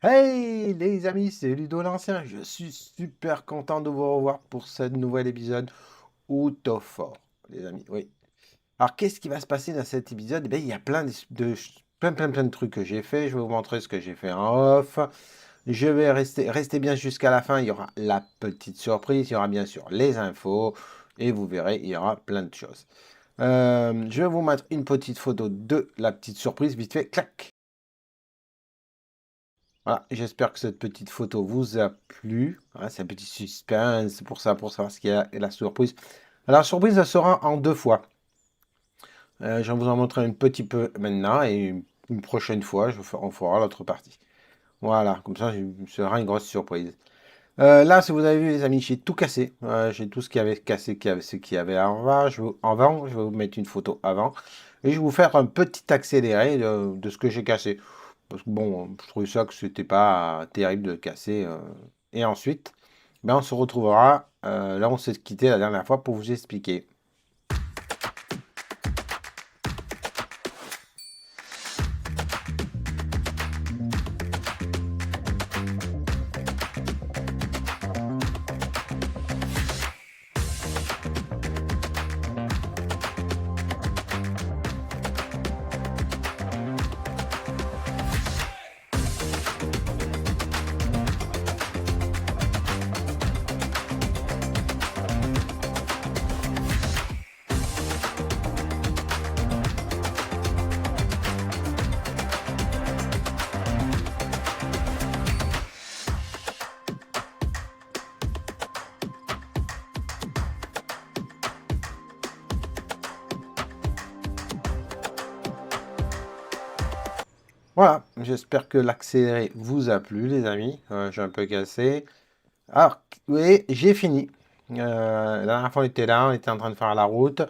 Hey les amis, c'est Ludo l'Ancien. Je suis super content de vous revoir pour ce nouvel épisode Autofort, les amis. Oui. Alors, qu'est-ce qui va se passer dans cet épisode? Eh bien, il y a plein de trucs que j'ai fait. Je vais vous montrer ce que j'ai fait en off. Je vais rester bien jusqu'à la fin. Il y aura la petite surprise. Il y aura bien sûr les infos. Et vous verrez, il y aura plein de choses. Je vais vous mettre une petite photo de la petite surprise. Vite fait, clac. Voilà, j'espère que cette petite photo vous a plu. Hein, c'est un petit suspense pour ça, pour savoir ce qu'il y a et la surprise. Alors, la surprise, elle sera en deux fois. Je vais vous en montrer un petit peu maintenant et une prochaine fois, on fera l'autre partie. Voilà, comme ça, ce sera une grosse surprise. Là, si vous avez vu, les amis, j'ai tout cassé. J'ai tout ce qui avait cassé, ce qu'il y avait avant. Je vais vous mettre une photo avant. Et je vais vous faire un petit accéléré de ce que j'ai cassé. Parce que bon, je trouvais ça que c'était pas terrible de casser. Et ensuite, ben, on se retrouvera là où on s'est quitté la dernière fois pour vous expliquer. Voilà, j'espère que l'accéléré vous a plu, les amis. J'ai un peu cassé. Alors, oui, j'ai fini. La dernière fois, on était là, on était en train de faire la route.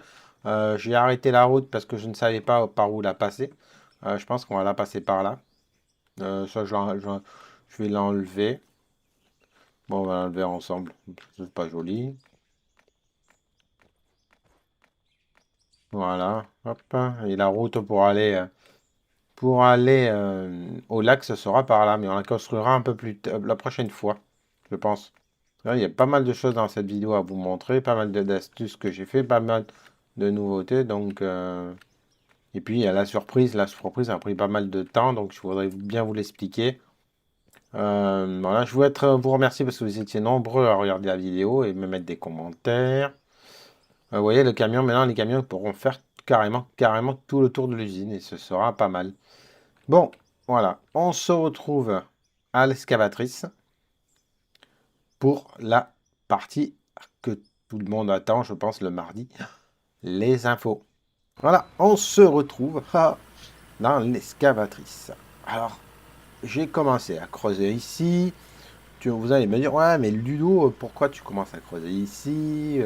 J'ai arrêté la route parce que je ne savais pas par où la passer. Je pense qu'on va la passer par là. Ça, je vais l'enlever. Bon, on va l'enlever ensemble. C'est pas joli. Voilà. Hop. Et la route pour aller au lac, ce sera par là. Mais on la construira un peu la prochaine fois, je pense. Là, il y a pas mal de choses dans cette vidéo à vous montrer. Pas mal d'astuces que j'ai fait. Pas mal de nouveautés. Donc, et puis, il y a la surprise. La surprise a pris pas mal de temps. Donc, je voudrais bien vous l'expliquer. Voilà, je voudrais vous remercier parce que vous étiez nombreux à regarder la vidéo et me mettre des commentaires. Vous voyez, le camion, maintenant, les camions pourront faire carrément tout le tour de l'usine et ce sera pas mal. Bon, voilà, on se retrouve à l'excavatrice pour la partie que tout le monde attend, je pense, le mardi, les infos. Voilà, on se retrouve dans l'excavatrice. Alors, j'ai commencé à creuser ici. Vous allez me dire, ouais, mais Ludo, pourquoi tu commences à creuser ici?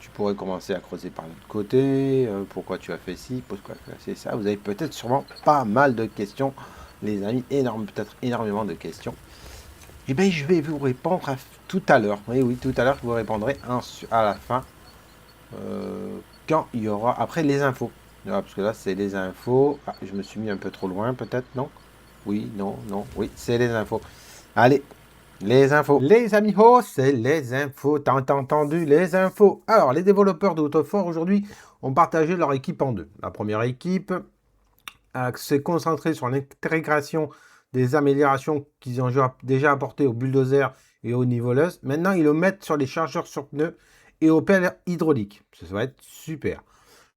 Tu pourrais commencer à creuser par l'autre côté. Pourquoi tu as fait ci? Pourquoi tu as fait ça? Vous avez peut-être sûrement pas mal de questions, les amis, peut-être énormément de questions. Eh bien, je vais vous répondre tout à l'heure. Oui, oui, tout à l'heure, je vous répondrai à la fin, quand il y aura, après les infos. Voilà, parce que là, c'est les infos. Ah, je me suis mis un peu trop loin, peut-être, non? Oui, non, non, oui, c'est les infos. Allez, les infos. Les amis, oh, c'est les infos. T'as entendu les infos. Alors, les développeurs d'Autofort aujourd'hui ont partagé leur équipe en deux. La première équipe s'est concentrée sur l'intégration des améliorations qu'ils ont déjà apportées aux bulldozers et aux niveleuses. Maintenant, ils le mettent sur les chargeurs sur pneus et aux pelles hydrauliques. Ça va être super.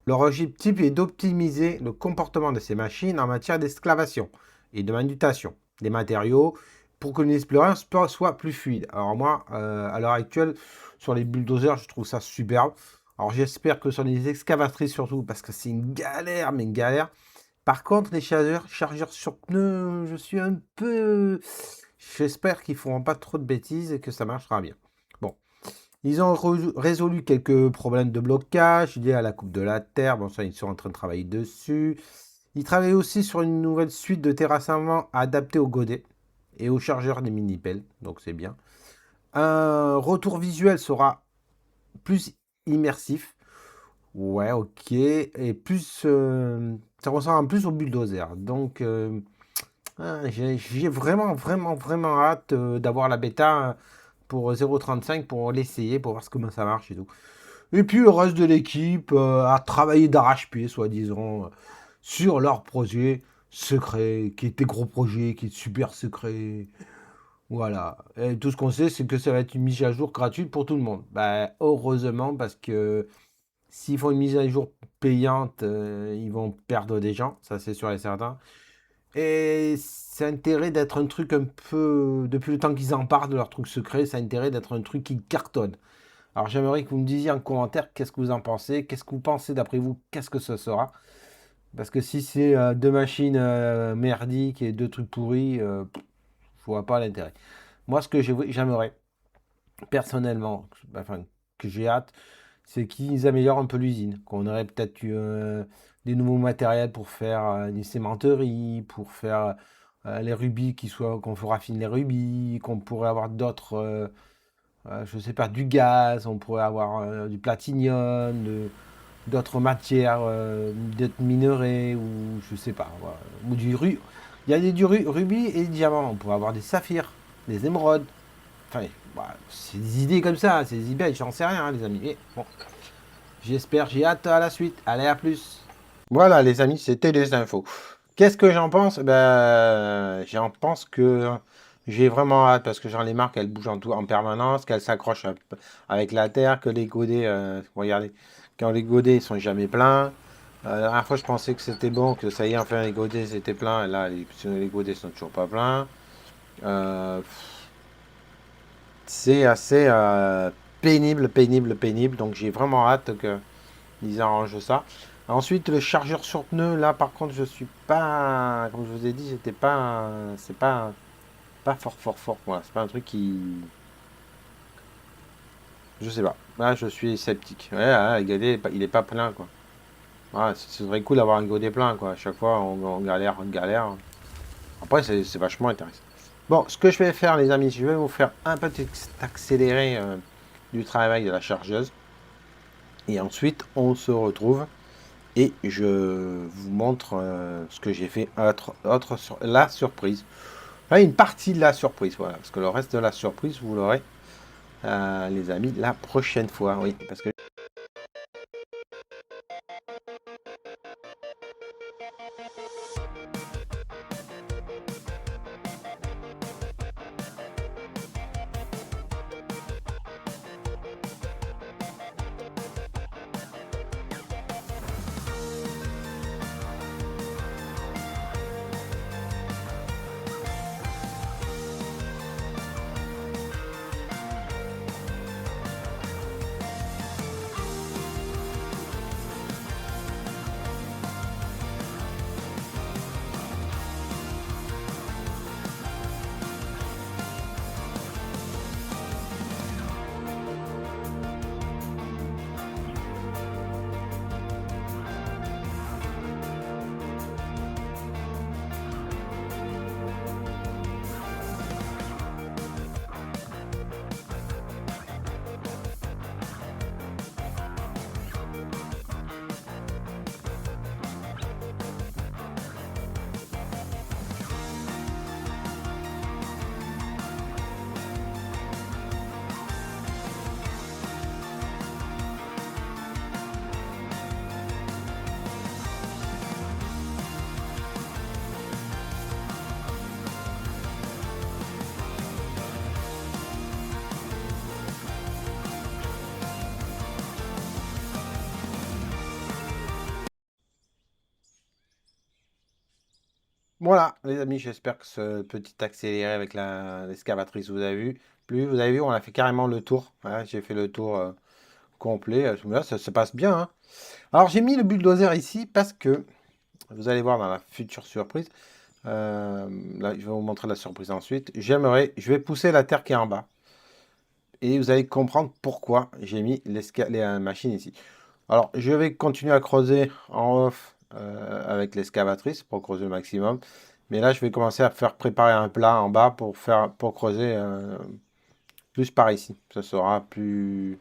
Leur objectif est d'optimiser le comportement de ces machines en matière d'excavation et de manutention des matériaux pour que l'expérience soit plus fluide. Alors moi, à l'heure actuelle, sur les bulldozers, je trouve ça superbe. Alors j'espère que sur les excavatrices surtout, parce que c'est une galère, mais une galère. Par contre, les chargeurs sur pneus, je suis un peu... J'espère qu'ils ne feront pas trop de bêtises et que ça marchera bien. Bon, ils ont résolu quelques problèmes de blocage liés à la coupe de la terre. Bon, ça, ils sont en train de travailler dessus. Ils travaillent aussi sur une nouvelle suite de terrassement adaptée au godet et au chargeur des mini-pelles. Donc, c'est bien. Un retour visuel sera plus immersif. Ouais, ok. Et plus, ça ressemble plus au bulldozer. Donc, J'ai vraiment, vraiment, vraiment hâte d'avoir la bêta pour 0.35 pour l'essayer, pour voir comment ça marche et tout. Et puis le reste de l'équipe a travaillé d'arrache-pied, soi-disant, sur leur projet secret, qui était gros projet, qui est super secret. Voilà. Et tout ce qu'on sait, c'est que ça va être une mise à jour gratuite pour tout le monde. Bah, heureusement, parce que s'ils font une mise à jour payante, ils vont perdre des gens, ça c'est sûr et certain. Et c'est intérêt d'être un truc un peu. Depuis le temps qu'ils en parlent de leur truc secret, c'est intérêt d'être un truc qui cartonne. Alors j'aimerais que vous me disiez en commentaire qu'est-ce que vous en pensez, qu'est-ce que vous pensez d'après vous, qu'est-ce que ce sera. Parce que si c'est deux machines merdiques et deux trucs pourris, je vois pas l'intérêt. Moi, ce que j'aimerais, personnellement, enfin, que j'ai hâte, c'est qu'ils améliorent un peu l'usine. Qu'on aurait peut-être eu des nouveaux matériels pour faire des cimenteries, pour faire les rubis, qu'on raffine les rubis, qu'on pourrait avoir d'autres, je sais pas, du gaz, on pourrait avoir du platinium, d'autres matières, d'autres minerais, ou je sais pas, voilà. Ou du Il y a du rubis et des diamants. On pourrait avoir des saphirs, des émeraudes. Enfin, voilà, c'est des idées comme ça, c'est des idées, j'en sais rien, les amis. Mais bon, j'espère, j'ai hâte à la suite. Allez, à plus. Voilà, les amis, c'était les infos. Qu'est-ce que j'en pense? Ben, j'en pense que j'ai vraiment hâte parce que j'en ai marre qu'elle bouge en permanence, qu'elle s'accroche avec la terre, que les godets, regardez, quand les godets sont jamais pleins. La dernière fois, je pensais que c'était bon, que ça y est, enfin, les godets étaient pleins. Et là, les godets sont toujours pas pleins. Euh, c'est assez pénible, pénible, pénible. Donc, j'ai vraiment hâte qu'ils arrangent ça. Ensuite, le chargeur sur pneu, là, par contre, je suis pas, comme je vous ai dit, j'étais pas, c'est pas fort, fort, fort. Voilà, c'est pas un truc qui, je sais pas. Là, je suis sceptique. Ouais, là, le godet, il est pas plein, quoi. Ouais, ce serait cool d'avoir un godet plein, quoi. À chaque fois, on galère, on galère. Après, c'est vachement intéressant. Bon, ce que je vais faire, les amis, je vais vous faire un petit accéléré du travail de la chargeuse. Et ensuite, on se retrouve et je vous montre ce que j'ai fait, la surprise. Enfin, une partie de la surprise, voilà. Parce que le reste de la surprise, vous l'aurez, les amis, la prochaine fois. Oui, parce que voilà, les amis, j'espère que ce petit accéléré avec l'excavatrice vous avez vu. Vous avez vu, on a fait carrément le tour. Voilà, j'ai fait le tour complet. Là, ça se passe bien, hein. Alors, j'ai mis le bulldozer ici parce que vous allez voir dans la future surprise. Là, je vais vous montrer la surprise ensuite. Je vais pousser la terre qui est en bas. Et vous allez comprendre pourquoi j'ai mis les machines ici. Alors, je vais continuer à creuser en off avec l'excavatrice pour creuser le maximum. Mais là, je vais commencer à faire préparer un plat en bas pour creuser plus par ici. Ce sera plus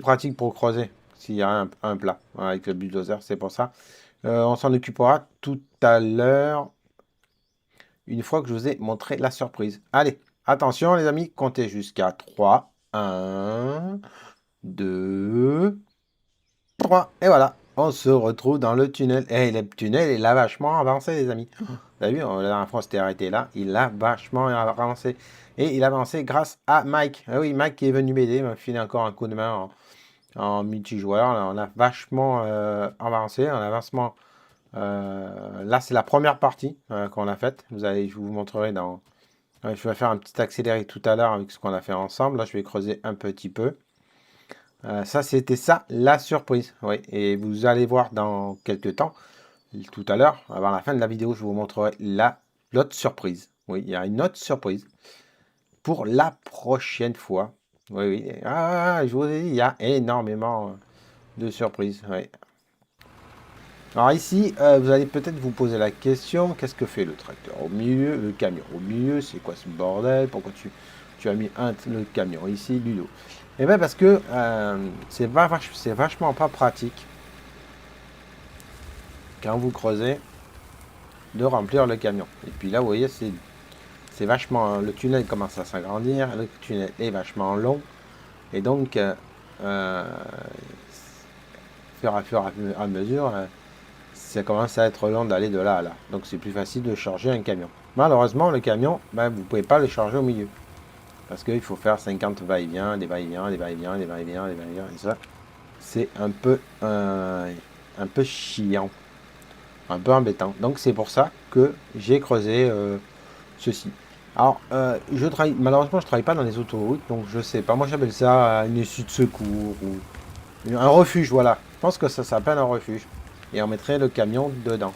pratique pour creuser s'il y a un plat, voilà, avec le bulldozer. C'est pour ça. On s'en occupera tout à l'heure. une fois que je vous ai montré la surprise. Allez, attention les amis, comptez jusqu'à 3. 1, 2, 3. Et voilà, on se retrouve dans le tunnel. Et le tunnel, il a vachement avancé les amis. Vous avez vu, la dernière fois on s'était arrêté là. Il a vachement avancé. Et il a avancé grâce à Mike. Ah oui, Mike qui est venu m'aider, m'a filé encore un coup de main en multijoueur. Là, on a vachement avancé. On a vachement... là, c'est la première partie qu'on a faite. Je vous montrerai dans... je vais faire un petit accéléré tout à l'heure avec ce qu'on a fait ensemble. Là, je vais creuser un petit peu. Ça, c'était ça, la surprise. Oui, et vous allez voir dans quelques temps, tout à l'heure, avant la fin de la vidéo, je vous montrerai l'autre surprise. Oui, il y a une autre surprise pour la prochaine fois. Oui, oui. Ah, je vous ai dit, il y a énormément de surprises. Oui. Alors ici, vous allez peut-être vous poser la question, qu'est-ce que fait le tracteur au milieu, le camion au milieu, c'est quoi ce bordel? Pourquoi tu as mis le camion ici, Ludo? Eh bien parce que c'est vachement pas pratique quand vous creusez de remplir le camion. Et puis là, vous voyez, c'est vachement... Le tunnel commence à s'agrandir, le tunnel est vachement long. Et donc, fur et à mesure, ça commence à être long d'aller de là à là. Donc c'est plus facile de charger un camion. Malheureusement, le camion, ben, vous ne pouvez pas le charger au milieu. Parce qu'il faut faire 50 va-et-vient, des va-et-vient, des va-et-vient, des va-et-vient, des va-et-vient. Et ça, c'est un peu chiant. Un peu embêtant. Donc c'est pour ça que j'ai creusé ceci. Alors, malheureusement, je travaille pas dans les autoroutes, donc je sais pas. Moi, j'appelle ça une issue de secours ou un refuge, voilà. Je pense que ça s'appelle un refuge. Et on mettrait le camion dedans.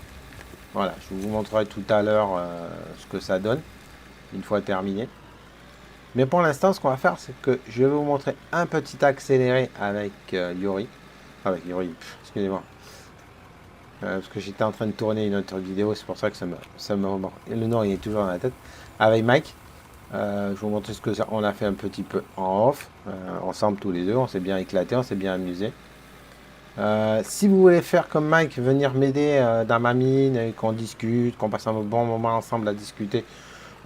Voilà, je vous montrerai tout à l'heure ce que ça donne, une fois terminé. Mais pour l'instant, ce qu'on va faire, c'est que je vais vous montrer un petit accéléré avec Yori. Avec Yori, excusez-moi. Parce que j'étais en train de tourner une autre vidéo, c'est pour ça que le nom il est toujours dans la tête. Avec Mike, je vais vous montrer ce que on a fait un petit peu en off, ensemble tous les deux. On s'est bien éclaté, on s'est bien amusé. Si vous voulez faire comme Mike, venir m'aider dans ma mine, et qu'on discute, qu'on passe un bon moment ensemble à discuter,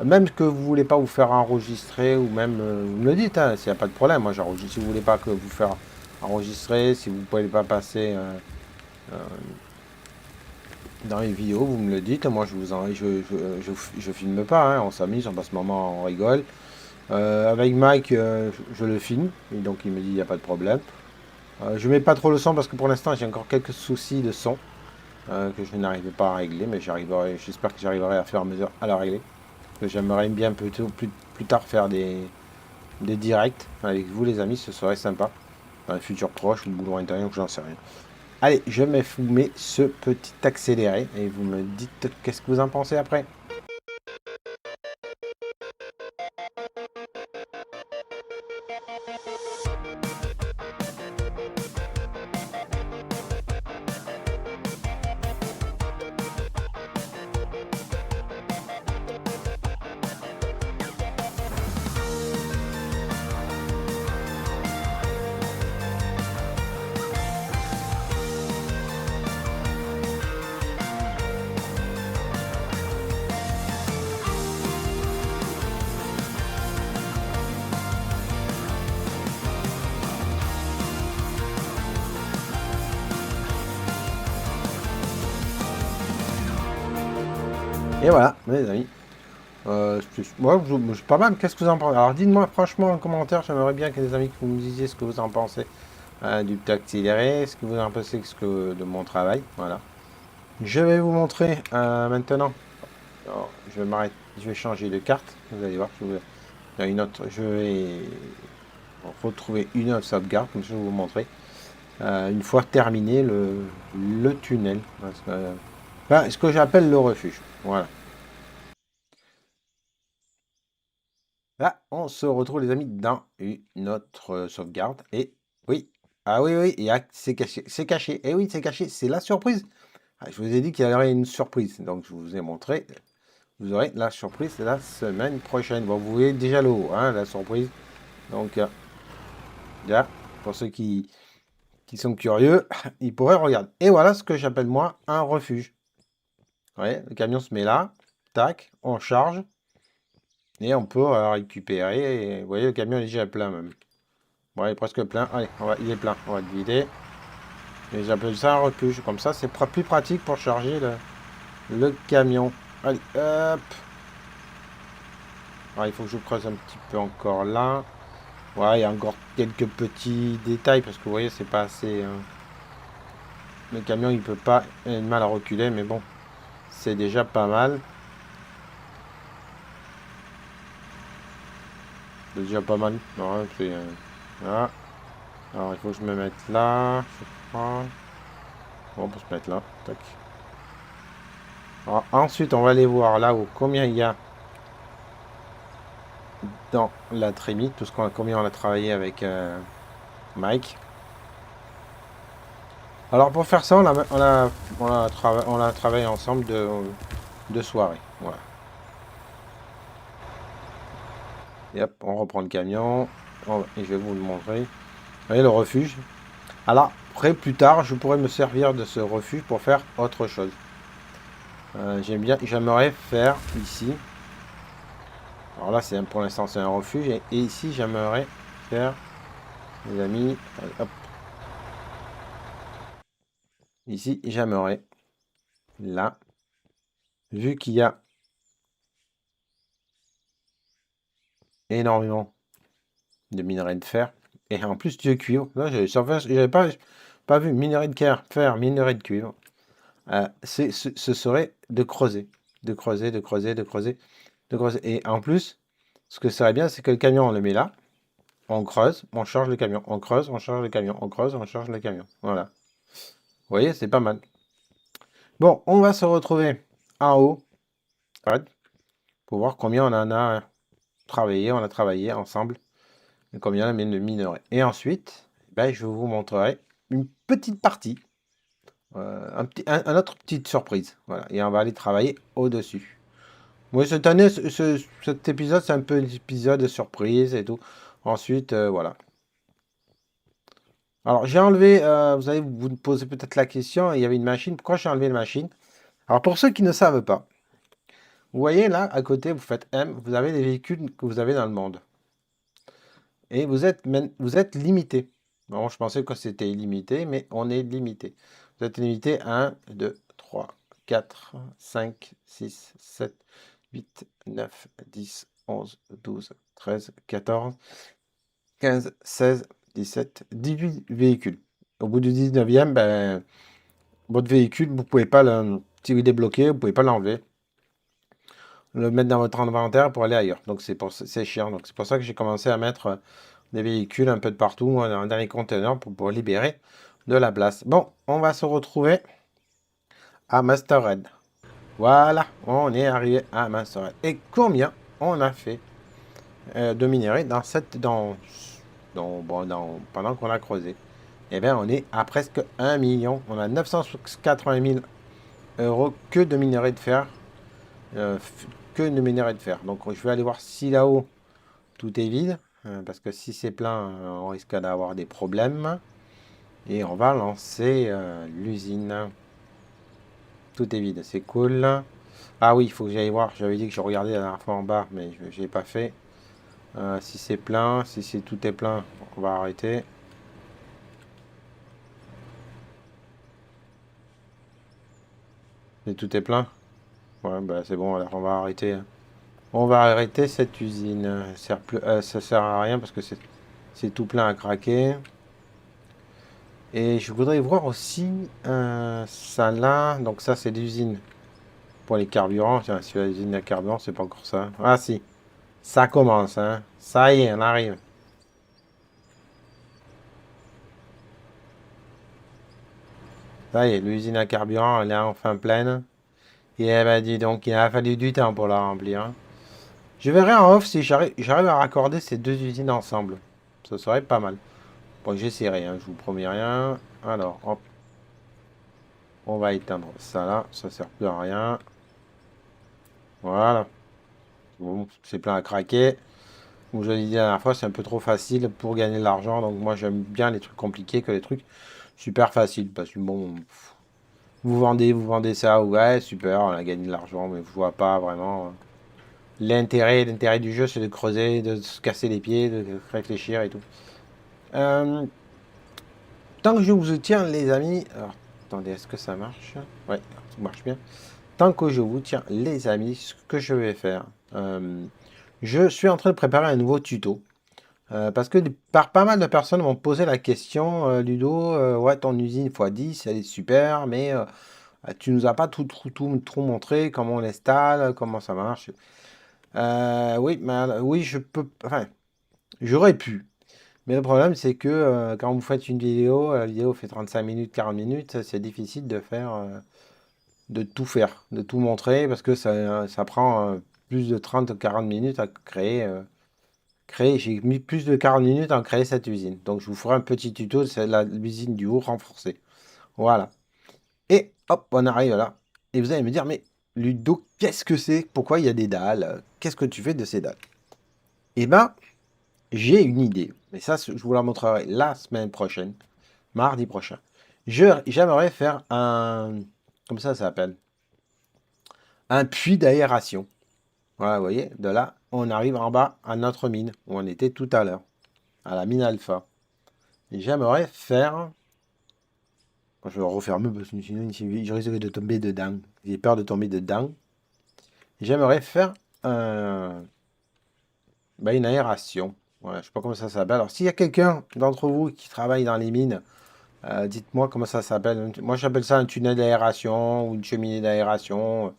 même que vous voulez pas vous faire enregistrer, ou même vous me le dites, hein, s'il n'y a pas de problème, moi j'enregistre. Si vous voulez pas que vous faire enregistrer, si vous ne pouvez pas passer euh, dans les vidéos, vous me le dites, moi je filme pas, hein, on s'amuse, on passe ce moment, on rigole. Avec Mike, je le filme, et donc il me dit il n'y a pas de problème. Je mets pas trop le son parce que pour l'instant j'ai encore quelques soucis de son que je n'arrive pas à régler, mais j'espère que j'arriverai à faire mesure à la régler. Que j'aimerais bien plus tard faire des directs avec vous les amis, ce serait sympa. Dans le futur proche ou lointain, j'en sais rien. Allez, je vous mets ce petit accéléré et vous me dites qu'est-ce que vous en pensez après. Et voilà, mes amis. Moi, pas mal. Qu'est-ce que vous en pensez? Alors, dites-moi franchement en commentaire. J'aimerais bien que les amis que vous me disiez ce que vous en pensez du petit accéléré, ce que vous en pensez de mon travail. Voilà. Je vais vous montrer maintenant. Alors, je vais changer de carte. Vous allez voir. Il y a une autre. Je vais retrouver une autre sauvegarde. Comme ça, je vais vous montrer. Une fois terminé le tunnel. Ce que j'appelle le refuge. Voilà. Là, on se retrouve, les amis, dans une autre sauvegarde. Et oui, ah oui, oui, c'est caché. C'est caché. Et oui, c'est caché. C'est la surprise. Ah, je vous ai dit qu'il y aurait une surprise. Donc, je vous ai montré. Vous aurez la surprise la semaine prochaine. Bon, vous voyez déjà le haut, hein, la surprise. Donc, là, pour ceux qui sont curieux, ils pourraient regarder. Et voilà ce que j'appelle moi un refuge. Vous voyez, le camion se met là. tac, on charge. Et on peut récupérer. Et, vous voyez, le camion est déjà plein même. Bon, il est presque plein. Allez, il est plein. On va le vider. Et j'appelle ça un refuge. Comme ça, c'est plus pratique pour charger le camion. Allez, hop. Alors, il faut que je creuse un petit peu encore là. Ouais, il y a encore quelques petits détails parce que vous voyez, c'est pas assez. Le camion, il peut pas. Il a du mal à reculer, mais bon, c'est déjà pas mal. C'est déjà pas mal. Non, c'est. Voilà. Alors, il faut que je me mette là. Je crois. Bon, on peut se mettre là. Tac. Alors, ensuite, on va aller voir là où combien il y a dans la trémie, combien on a travaillé avec Mike. Alors pour faire ça, on a travaillé ensemble de soirée. Voilà. Et hop, on reprend le camion. Et je vais vous le montrer. Vous voyez le refuge. Alors après, plus tard, je pourrais me servir de ce refuge pour faire autre chose. J'aimerais faire ici. Alors là, pour l'instant, c'est un refuge. Et ici, j'aimerais faire, les amis, hop, ici, j'aimerais, là, vu qu'il y a énormément de minerais de fer, et en plus de cuivre, là, j'avais pas vu minerai de fer, minerai de cuivre, ce serait de creuser, de creuser, de creuser, de creuser, de creuser. Et en plus, ce que serait bien, c'est que le camion, on le met là, on creuse, on charge le camion, on creuse, on charge le camion, on creuse, on charge le camion. Voilà. Vous voyez, c'est pas mal. Bon, on va se retrouver en haut, ouais, pour voir combien on en a travaillé, on a travaillé ensemble, et combien on a mis de minerais. Et ensuite, ben, je vous montrerai une petite partie, un autre petite surprise. Voilà, et on va aller travailler au-dessus. Moi, cette année, cet épisode, c'est un peu un épisode de surprise et tout. Ensuite, voilà. Alors, j'ai enlevé, vous allez vous poser peut-être la question, il y avait une machine. Pourquoi j'ai enlevé la machine? Alors, pour ceux qui ne savent pas, vous voyez là, à côté, vous faites M, vous avez les véhicules que vous avez dans le monde. Et vous êtes limité. Bon, je pensais que c'était illimité, mais on est limité. Vous êtes limité à 1, 2, 3, 4, 5, 6, 7, 8, 9, 10, 11, 12, 13, 14, 15, 16, 17, 18 véhicules. Au bout du 19e, ben, votre véhicule, vous pouvez pas si vous débloquez, vous pouvez pas l'enlever, le mettre dans votre inventaire pour aller ailleurs. Donc c'est chiant. Donc c'est pour ça que j'ai commencé à mettre des véhicules un peu de partout dans les conteneurs pour libérer de la place. Bon, on va se retrouver à Masterhead. Voilà, on est arrivé à Masterhead. Et combien on a fait de minerais pendant qu'on a creusé? Eh bien, on est à presque 1 million. On a 980 000 euros que de minerais de fer. Que de minerais de fer. Donc, je vais aller voir si là-haut, tout est vide. Parce que si c'est plein, on risque d'avoir des problèmes. Et on va lancer l'usine. Tout est vide, c'est cool. Ah oui, il faut que j'aille voir. J'avais dit que je regardais la dernière fois en bas, mais je n'ai pas fait. Si c'est plein, si tout est plein, on va arrêter. Si tout est plein, ouais, bah c'est bon, alors on va arrêter. On va arrêter cette usine. Ça sert à rien parce que c'est tout plein à craquer. Et je voudrais voir aussi ça là. Donc ça, c'est l'usine pour les carburants. Tiens, si l'usine à carburant, c'est pas encore ça. Ah si, ça commence, hein. Ça y est, on arrive. Ça y est, l'usine à carburant, elle est enfin pleine. Et elle m'a dit donc, il a fallu du temps pour la remplir, hein. Je verrai en off si j'arrive à raccorder ces deux usines ensemble. Ça serait pas mal. Bon, j'essaierai, hein, je vous promets rien. Alors, hop, on va éteindre ça là, ça sert plus à rien. Voilà. Bon, c'est plein à craquer. Comme je l'ai dit la dernière fois, c'est un peu trop facile pour gagner de l'argent. Donc moi, j'aime bien les trucs compliqués que les trucs super faciles. Parce que bon, vous vendez ça, ouais, super, on a gagné de l'argent, mais je vois pas vraiment l'intérêt du jeu, c'est de creuser, de se casser les pieds, de réfléchir et tout. Euh, Tant que je vous tiens, les amis, alors attendez, est-ce que ça marche? Ouais, ça marche bien. Tant que je vous tiens, les amis, ce que je vais faire, euh, je suis en train de préparer un nouveau tuto. Parce que par pas mal de personnes m'ont posé la question, Ludo, ouais, ton usine x10, elle est super, mais tu nous as pas tout montré, comment on l'installe, comment ça marche. Oui, oui, je peux, enfin, j'aurais pu. Mais le problème, c'est que quand vous faites une vidéo, la vidéo fait 35 minutes, 40 minutes, c'est difficile de faire, de tout montrer, parce que ça prend plus de 30 40 minutes à créer. J'ai mis plus de 40 minutes à créer cette usine. Donc, je vous ferai un petit tuto, c'est l'usine du haut renforcée. Voilà. Et hop, on arrive là. Et vous allez me dire, mais Ludo, qu'est-ce que c'est? Pourquoi il y a des dalles? Qu'est-ce que tu fais de ces dalles? Eh ben, j'ai une idée. Mais ça, je vous la montrerai la semaine prochaine, mardi prochain. J'aimerais faire comme ça s'appelle, un puits d'aération. Voilà, vous voyez, de là, on arrive en bas à notre mine, où on était tout à l'heure, à la mine alpha. Et j'aimerais faire. Je vais refermer parce que sinon je risque de tomber dedans. J'ai peur de tomber dedans. J'aimerais faire une aération. Ouais, je sais pas comment ça s'appelle. Alors, s'il y a quelqu'un d'entre vous qui travaille dans les mines, dites-moi comment ça s'appelle. Moi, j'appelle ça un tunnel d'aération ou une cheminée d'aération.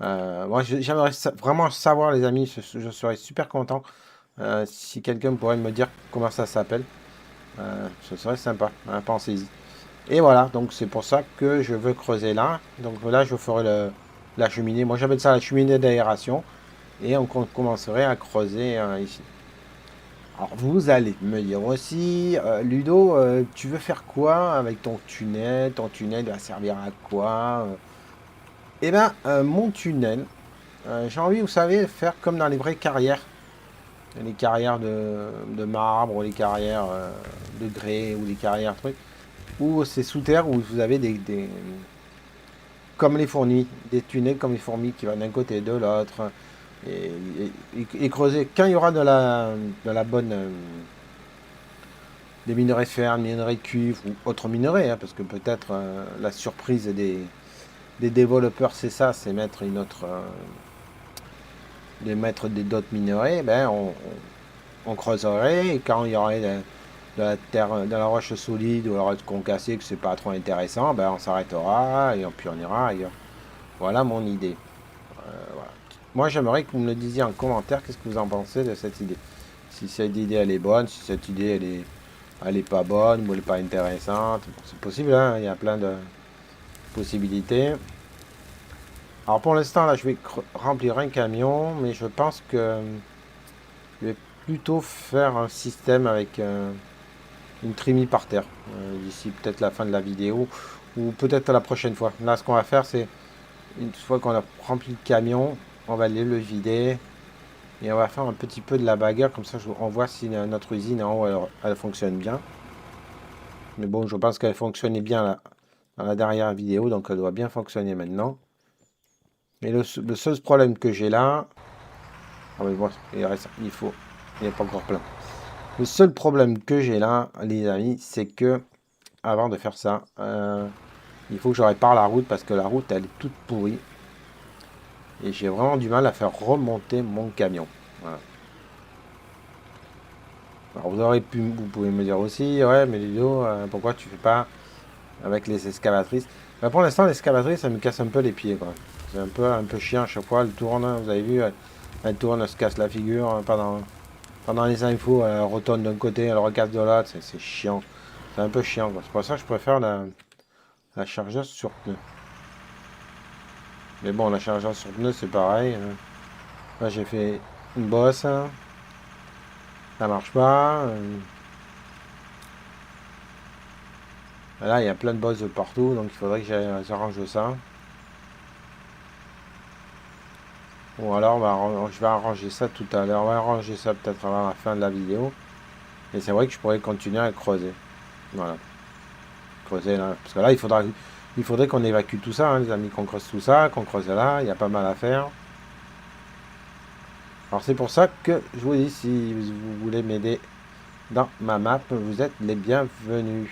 Moi, j'aimerais vraiment savoir, les amis. Je serais super content si quelqu'un pourrait me dire comment ça s'appelle. Ce serait sympa. Hein, pensez-y. Et voilà, donc c'est pour ça que je veux creuser là. Donc là, je ferai la cheminée. Moi, j'appelle ça la cheminée d'aération. Et on commencerait à creuser ici. Alors, vous allez me dire aussi, Ludo, tu veux faire quoi avec ton tunnel? Ton tunnel va servir à quoi? Eh bien, mon tunnel, j'ai envie, vous savez, de faire comme dans les vraies carrières. Les carrières de marbre, ou les carrières de grès, ou les carrières trucs. Ou c'est sous terre, où vous avez comme les fourmis, des tunnels comme les fourmis qui vont d'un côté et de l'autre. Et, et creuser. Quand il y aura de la bonne. Des minerais de fer, minerais de cuivre ou autres minerais, hein, parce que peut-être la surprise des développeurs, c'est ça, c'est mettre une autre. De mettre d'autres minerais, ben on creuserait et quand il y aurait de la terre, de la roche solide ou alors concassée que c'est pas trop intéressant, ben on s'arrêtera et puis on ira ailleurs. Voilà mon idée. Voilà. Moi, j'aimerais que vous me le disiez en commentaire, qu'est-ce que vous en pensez de cette idée. Si cette idée, elle est bonne, si cette idée, elle est pas bonne ou elle est pas intéressante. Bon, c'est possible, hein, il y a plein de possibilités. Alors, pour l'instant, là, je vais remplir un camion, mais je pense que je vais plutôt faire un système avec une trémie par terre, d'ici peut-être la fin de la vidéo, ou peut-être la prochaine fois. Là, ce qu'on va faire, c'est, une fois qu'on a rempli le camion, on va aller le vider. Et on va faire un petit peu de la bagarre, comme ça on voit si notre usine en haut elle fonctionne bien. Mais bon, je pense qu'elle fonctionnait bien là, dans la dernière vidéo, donc elle doit bien fonctionner maintenant. Mais le seul problème que j'ai là. Ah mais bon, il n'est pas encore plein. Le seul problème que j'ai là, les amis, c'est que avant de faire ça, il faut que je répare la route parce que la route elle est toute pourrie. Et j'ai vraiment du mal à faire remonter mon camion. Voilà. Alors vous pouvez me dire aussi, ouais, mais Ludo, pourquoi tu fais pas avec les excavatrices? Ben, pour l'instant, l'excavatrice, ça me casse un peu les pieds, quoi. C'est un peu chiant à chaque fois. Elle tourne, hein, vous avez vu, elle tourne, elle se casse la figure pendant les infos. Elle retourne d'un côté, elle recasse de l'autre. C'est chiant. C'est un peu chiant, quoi. C'est pour ça que je préfère la chargeuse sur pneu. Mais bon, la chargeuse sur pneu, c'est pareil, hein. Là, j'ai fait une bosse, hein. Ça marche pas. Là, il y a plein de bosses de partout, donc il faudrait que j'arrange ça. Ou alors, je vais arranger ça tout à l'heure. On va arranger ça peut-être avant la fin de la vidéo. Et c'est vrai que je pourrais continuer à creuser. Voilà. Creuser là. Parce que là, Il faudrait qu'on évacue tout ça, hein, les amis, qu'on creuse tout ça, qu'on creuse là. Il y a pas mal à faire. Alors c'est pour ça que je vous dis, si vous voulez m'aider dans ma map, vous êtes les bienvenus.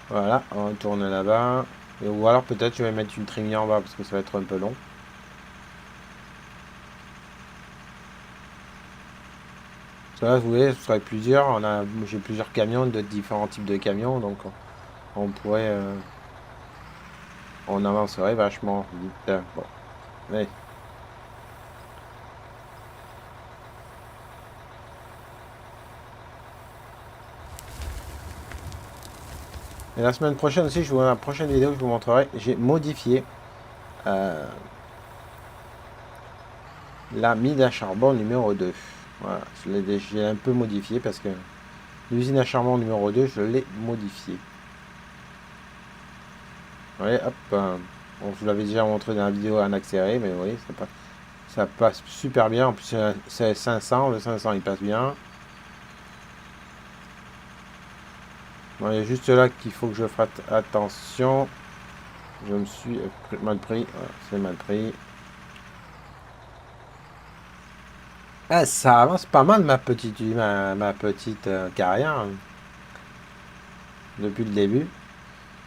Voilà, on tourne là-bas. Ou alors peut-être je vais mettre une trémie en bas parce que ça va être un peu long. Parce que là, vous voyez, ce serait plusieurs. J'ai plusieurs camions de différents types de camions, donc on pourrait, on avancerait vachement vite. Bon, allez. Et la semaine prochaine aussi, la prochaine vidéo, je vous montrerai. J'ai modifié euh, la mine à charbon numéro 2. Voilà, j'ai un peu modifié parce que l'usine à charbon numéro 2, je l'ai modifiée. Vous voyez, hop, bon, je vous l'avais déjà montré dans la vidéo en accéléré, mais vous voyez, ça passe super bien. En plus, c'est 500, le 500 il passe bien. Bon, il y a juste là qu'il faut que je fasse attention. Je me suis mal pris. Voilà, c'est mal pris. Ah, ça avance pas mal ma petite carrière hein, depuis le début.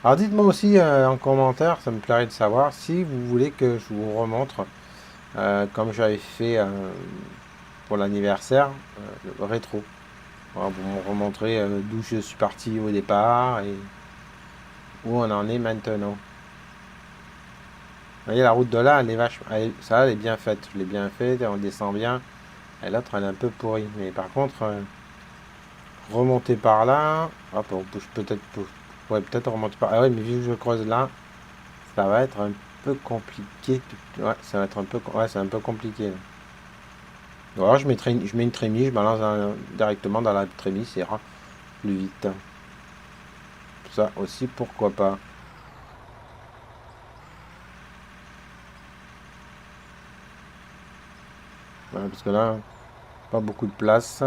Alors dites-moi aussi en commentaire, ça me plairait de savoir si vous voulez que je vous remontre, comme j'avais fait pour l'anniversaire, le rétro. Voilà, vous me remontrez d'où je suis parti au départ et où on en est maintenant. Vous voyez, la route de là, elle est ça, elle est bien faite. Je l'ai bien faite, on descend bien. Et l'autre, elle est un peu pourrie. Mais par contre, remonter par là, hop, on peut peut-être, pourrait peut-être remonter par. Ah ouais, mais vu que je creuse là, ça va être un peu compliqué. Ouais, ça va être un peu, ouais, c'est un peu compliqué. Là. Ou alors je mets une trémie, je balance directement dans la trémie, ça ira plus vite. Ça aussi, pourquoi pas. Ouais, parce que là, pas beaucoup de place.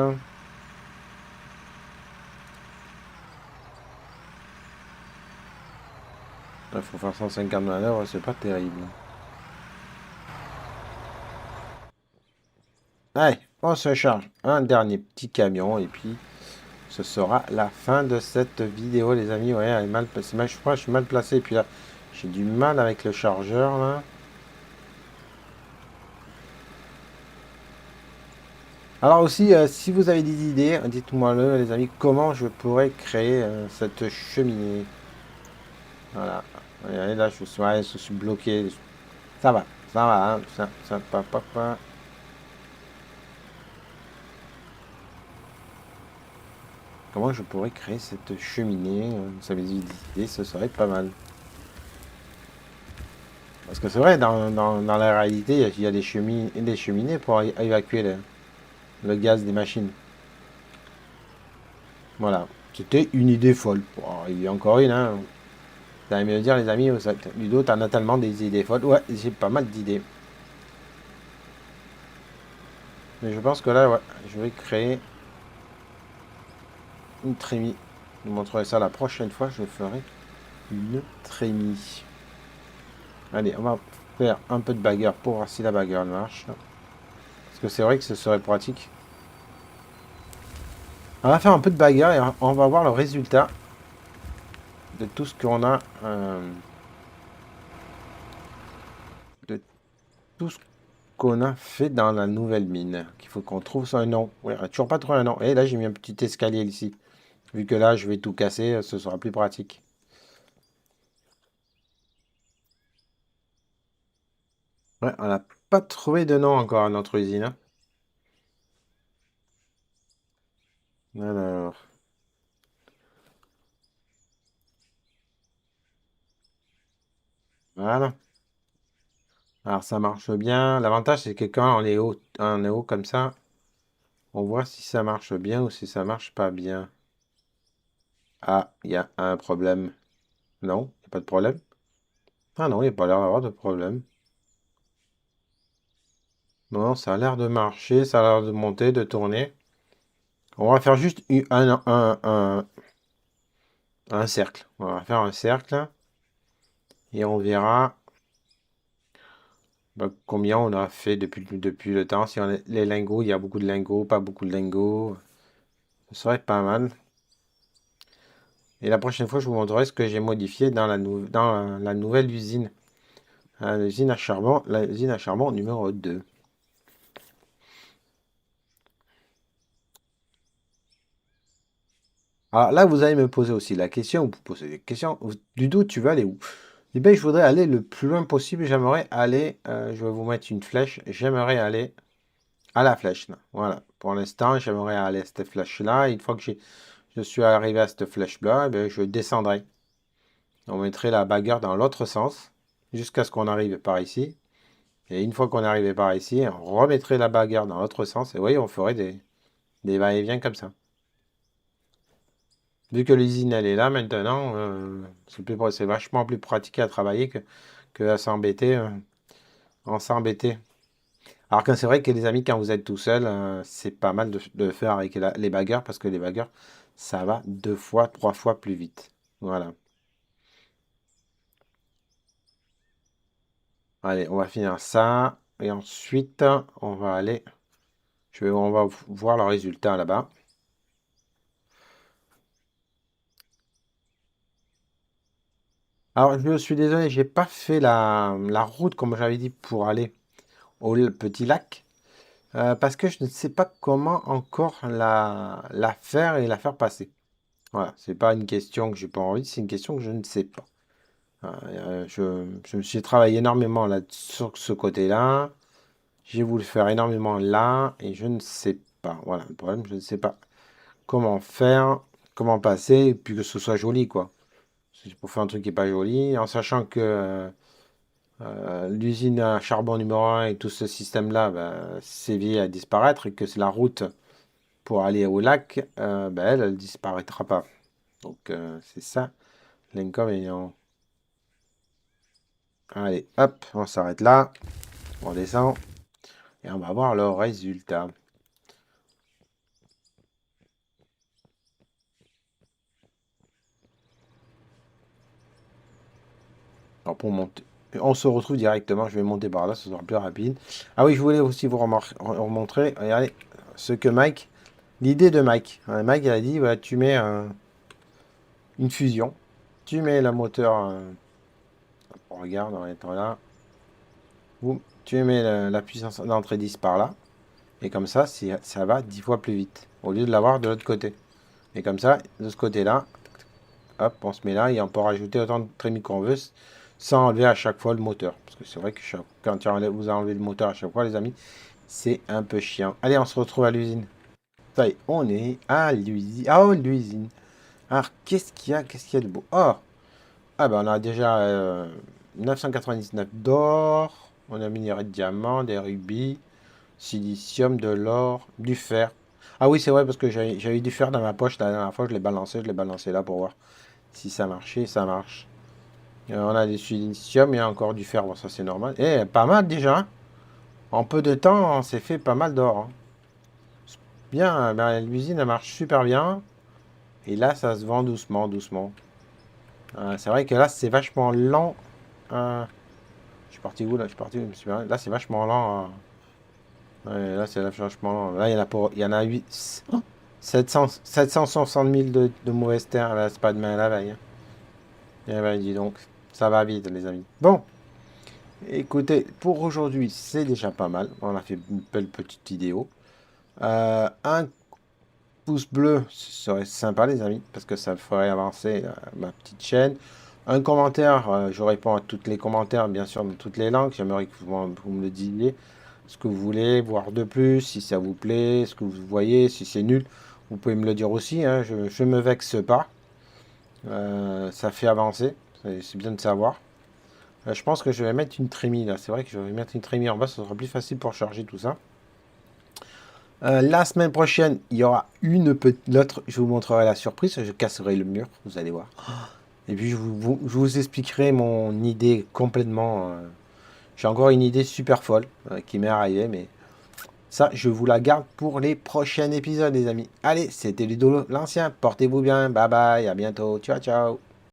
Il faut faire 150 manœuvres, c'est pas terrible. Allez, on se charge un dernier petit camion et puis ce sera la fin de cette vidéo, les amis. Ouais, elle est mal placée. Je crois que je suis mal placé. Et puis là, j'ai du mal avec le chargeur, là. Alors aussi, si vous avez des idées, dites-moi le, les amis, comment je pourrais créer cette cheminée. Voilà. Et là, ouais, je suis bloqué. Ça va, hein. Pas. Comment je pourrais créer cette cheminée? Ça avez des idées, ce serait pas mal. Parce que c'est vrai, dans la réalité, il y a des cheminées pour évacuer le gaz des machines. Voilà. C'était une idée folle. Bon, il y a encore une, hein. Vous allez me dire, les amis, Ludo, t'en as tellement des idées folles. Ouais, j'ai pas mal d'idées. Mais je pense que là, ouais, je vais créer une trémie. Je vous montrerai ça la prochaine fois. Je ferai une trémie. Allez, on va faire un peu de bagarre pour voir si la bagarre marche. Parce que c'est vrai que ce serait pratique. On va faire un peu de bagarre et on va voir le résultat de tout ce qu'on a. De tout ce qu'on a fait dans la nouvelle mine. Qu'il faut qu'on trouve son nom. Ouais, on a toujours pas trouvé un nom. Et là, j'ai mis un petit escalier ici. Vu que là, je vais tout casser, ce sera plus pratique. Ouais, on n'a pas trouvé de nom encore à notre usine. Hein. Alors, voilà. Alors, ça marche bien. L'avantage, c'est que quand on est haut comme ça, on voit si ça marche bien ou si ça marche pas bien. Ah, il y a un problème. Non, il n'y a pas de problème. Ah non, il n'y a pas l'air d'avoir de problème. Non, ça a l'air de marcher, ça a l'air de monter, de tourner. On va faire juste un cercle. On va faire un cercle et on verra combien on a fait depuis le temps. Si on a les lingots, il y a beaucoup de lingots, pas beaucoup de lingots. Ce serait pas mal. Et la prochaine fois, je vous montrerai ce que j'ai modifié dans la nouvelle usine. L'usine à charbon numéro 2. Alors là, vous allez me poser aussi la question, vous posez des questions. Du doute, tu veux aller où? Eh bien, je voudrais aller le plus loin possible. J'aimerais aller, je vais vous mettre une flèche. J'aimerais aller à la flèche, là. Voilà. Pour l'instant, j'aimerais aller à cette flèche-là. Une fois que je suis arrivé à cette flèche-là, eh bien, je descendrai. On mettrait la bagarre dans l'autre sens jusqu'à ce qu'on arrive par ici. Et une fois qu'on est arrivé par ici, on remettrait la bagarre dans l'autre sens. Et oui, on ferait des va-et-vient comme ça. Vu que l'usine elle est là maintenant, c'est vachement plus pratique à travailler que à s'embêter, en s'embêter. Alors que c'est vrai que les amis, quand vous êtes tout seul, c'est pas mal de faire avec les bagarres parce que les bagarres, ça va 2 fois, 3 fois plus vite. Voilà. Allez, on va finir ça et ensuite on va voir le résultat là-bas. Alors, je suis désolé, j'ai pas fait la route comme j'avais dit pour aller au petit lac. Parce que je ne sais pas comment encore la faire et la faire passer. Voilà, c'est pas une question que j'ai pas envie, c'est une question que je ne sais pas. Je me suis travaillé énormément là sur ce côté-là. J'ai voulu faire énormément là et je ne sais pas. Voilà, le problème, je ne sais pas comment faire, comment passer, et puis que ce soit joli, quoi. C'est pour faire un truc qui n'est pas joli, en sachant que l'usine à charbon numéro 1 et tout ce système-là, c'est voué à disparaître et que c'est la route pour aller au lac, elle disparaîtra pas. Donc c'est ça l'inconvénient. Allez, hop, on s'arrête là, on descend et on va voir le résultat. Alors pour monter, on se retrouve directement, je vais monter par là, ce sera plus rapide. Ah oui, je voulais aussi vous remontrer, regardez, ce que l'idée de Mike. Mike il a dit, tu mets une fusion, tu mets le moteur, on regarde, on va être là, boum, tu mets la puissance d'entrée 10 par là. Et comme ça, ça va 10 fois plus vite, au lieu de l'avoir de l'autre côté. Et comme ça, de ce côté-là, hop, on se met là et on peut rajouter autant de trémies qu'on veut sans enlever à chaque fois le moteur. Parce que c'est vrai que quand vous enlevez le moteur à chaque fois, les amis, c'est un peu chiant. Allez, on se retrouve à l'usine. Ça y est, on est à l'usine. Ah, oh, l'usine. Alors, qu'est-ce qu'il y a de beau? Oh, ah ben on a déjà 999 d'or. On a minerai de diamant, des rubis. Silicium, de l'or, du fer. Ah oui, c'est vrai, parce que j'avais du fer dans ma poche la dernière fois, je l'ai balancé là pour voir si ça marchait, ça marche. On a du silicium, il y a encore du fer, bon ça c'est normal. Et pas mal déjà, hein. En peu de temps, on s'est fait pas mal d'or, hein. Bien, l'usine elle marche super bien. Et là, ça se vend doucement, doucement. C'est vrai que là, c'est vachement lent. Je suis parti où là? Je suis parti où? Là, c'est vachement lent. Ouais, là, c'est vachement lent. Là, il y en a 8. 760 000 de mauvaises terres, là, c'est pas demain à la veille, hein. Eh ben, dis donc, ça va vite, les amis. Bon, écoutez, pour aujourd'hui, c'est déjà pas mal. On a fait une belle petite vidéo. Un pouce bleu, ce serait sympa, les amis, parce que ça ferait avancer ma petite chaîne. Un commentaire, je réponds à tous les commentaires, bien sûr, dans toutes les langues. J'aimerais que vous me le disiez ce que vous voulez voir de plus, si ça vous plaît, ce que vous voyez, si c'est nul. Vous pouvez me le dire aussi, hein, je me vexe pas. Ça fait avancer, c'est bien de savoir. Je pense que je vais mettre une trémie là. C'est vrai que je vais mettre une trémie en bas, ce sera plus facile pour charger tout ça. La semaine prochaine, il y aura l'autre. Je vous montrerai la surprise. Je casserai le mur, vous allez voir. Et puis je vous expliquerai mon idée complètement. J'ai encore une idée super folle qui m'est arrivée, mais Ça, je vous la garde pour les prochains épisodes, les amis. Allez, c'était Ludo l'ancien. Portez-vous bien. Bye bye. À bientôt. Ciao, ciao.